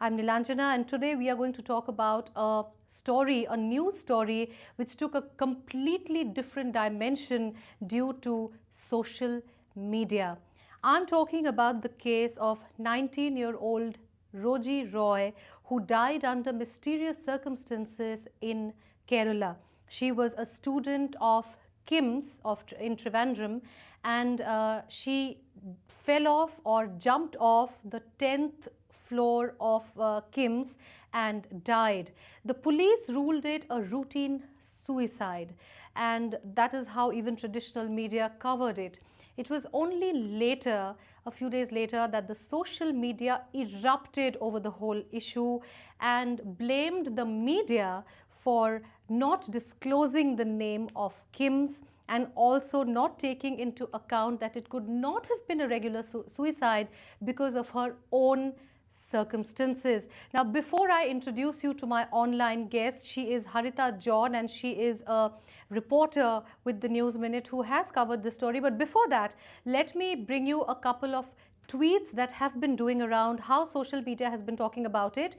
I'm Nilanjana, and today we are going to talk about a story, a news story, which took a completely different dimension due to social media. I'm talking about the case of 19-year-old Roji Roy, who died under mysterious circumstances in Kerala. She was a student of Kim's in Trivandrum, and she fell off or jumped off the 10th floor of Kim's and died. The police ruled it a routine suicide, and that is how even traditional media covered it. It was only later, a few days later, that the social media erupted over the whole issue and blamed the media for not disclosing the name of Kim's and also not taking into account that it could not have been a regular suicide because of her own circumstances. Now, before I introduce you to my online guest, she is Harita John, and she is a reporter with the News Minute who has covered this story. But before that, let me bring you a couple of tweets that have been doing around, how social media has been talking about it,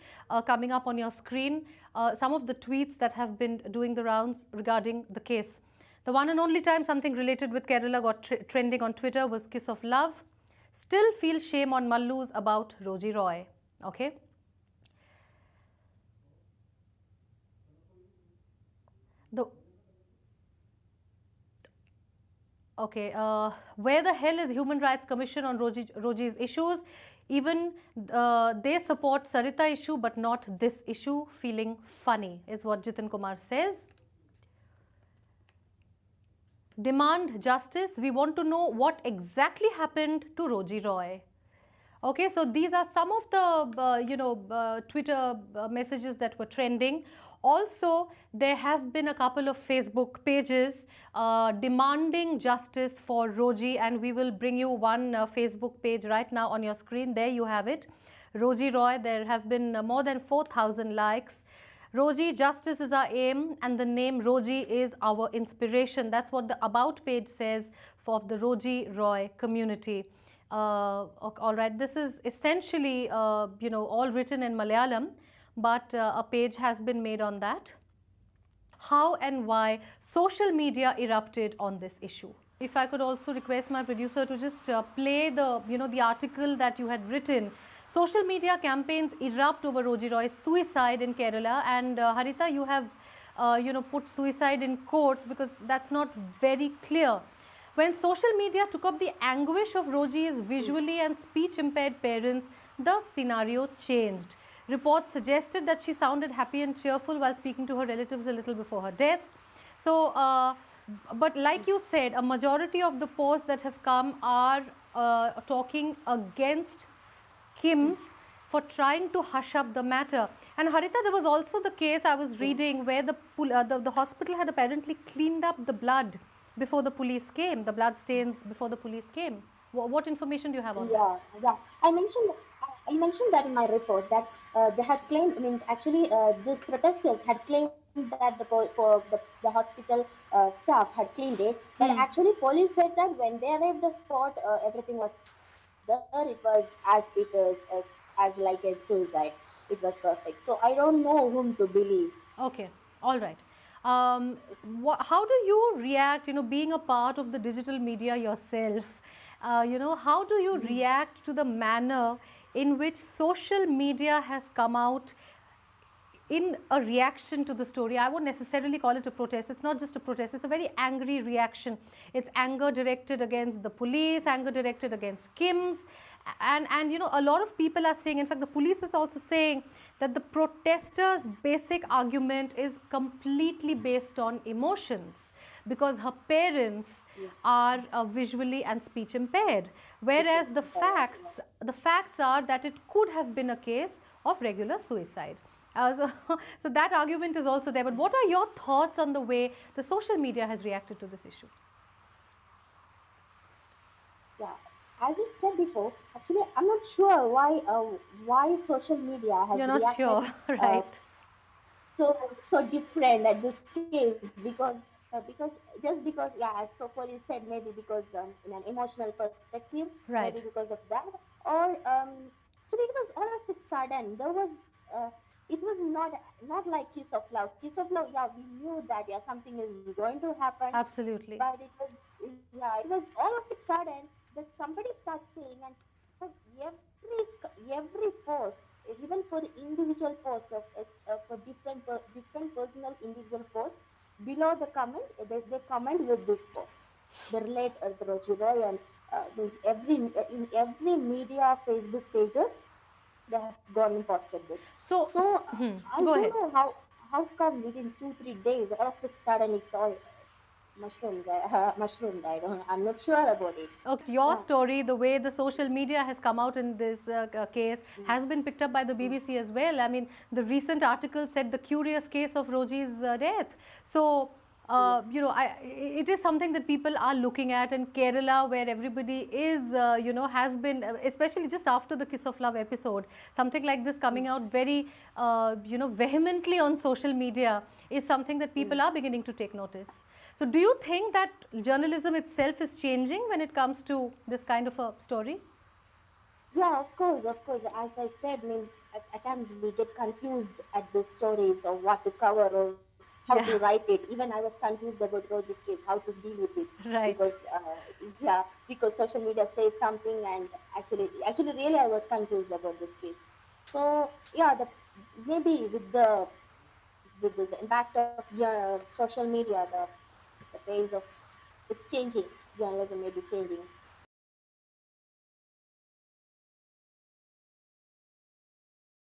coming up on your screen. Some of the tweets that have been doing the rounds regarding the case. The one and only time something related with Kerala got trending on Twitter was Kiss of Love. Still feel shame on Mallus about Roji Roy. Okay. Where the hell is Human Rights Commission on Roji's issues? Even they support Sarita issue, but not this issue. Feeling funny is what Jitin Kumar says. Demand justice. We want to know what exactly happened to Roji Roy. Okay, so these are some of the Twitter messages that were trending. Also, there have been a couple of Facebook pages demanding justice for Roji, and we will bring you one Facebook page right now on your screen. There you have it. Roji Roy, there have been more than 4,000 likes. Roji, justice is our aim, and the name Roji is our inspiration. That's what the About page says for the Roji Roy community. All right, this is essentially, all written in Malayalam, but a page has been made on that. How and why social media erupted on this issue. If I could also request my producer to just play the article that you had written. Social media campaigns erupt over Roji Roy's suicide in Kerala, and Harita, you have put suicide in quotes because that's not very clear. When social media took up the anguish of Roji's visually and speech impaired parents, the scenario changed. Reports suggested that she sounded happy and cheerful while speaking to her relatives a little before her death. So, but like you said, a majority of the posts that have come are talking against Kim's for trying to hush up the matter. And Harita, there was also the case I was reading where the hospital had apparently cleaned up the blood before the police came, the blood stains before the police came. What information do you have on that? Yeah. I mentioned that in my report that they had claimed, these protesters had claimed that the hospital staff had cleaned it, but actually police said that when they arrived the spot, everything was there. It was as like a suicide. It was perfect. So I don't know whom to believe. Okay, all right. How do you react, being a part of the digital media yourself, how do you react to the manner in which social media has come out in a reaction to the story? I won't necessarily call it a protest. It's not just a protest. It's a very angry reaction. It's anger directed against the police, anger directed against Kim's. And a lot of people are saying, in fact, the police is also saying that the protesters' basic argument is completely based on emotions because her parents are visually and speech impaired. Whereas the facts are that it could have been a case of regular suicide. So that argument is also there. But what are your thoughts on the way the social media has reacted to this issue? Yeah, as I said before, actually, I'm not sure why social media has You're not reacted sure, right? so different at this case because as so police said, maybe because in an emotional perspective, Right. maybe because of that, or actually it was all of a sudden. There was it was not like kiss of love. Kiss of love, yeah, we knew that yeah something is going to happen, Absolutely. but it was all of a sudden that somebody starts saying, and for every post, even for the individual post for different personal individual posts, below the comment they comment with this post. They relate the Roji Roy, and means in every media Facebook pages they have gone and posted this. So, So I go don't ahead. know how come within 2 3 days all of a sudden it's all mushrooms. Mushroomed. I'm not sure about it. Okay, your Yeah. story, the way the social media has come out in this case, Mm, has been picked up by the mm, BBC as well. I mean, the recent article said the curious case of Roji's death. So, yeah. it is something that people are looking at, and Kerala, where everybody is, has been, especially just after the Kiss of Love episode, something like this Mm, coming out very, vehemently on social media is something that mm. people are beginning to take notice. So, do you think that journalism itself is changing when it comes to this kind of a story? Yeah, of course, of course. As I said, means at times we get confused at the stories or what to cover or how to Yeah, write it. Even I was confused about Roji's case, how to deal with it, right. because yeah, because social media says something, and actually, really, I was confused about this case. So yeah, maybe with this impact of social media, the pace of it's changing. Journalism may be changing.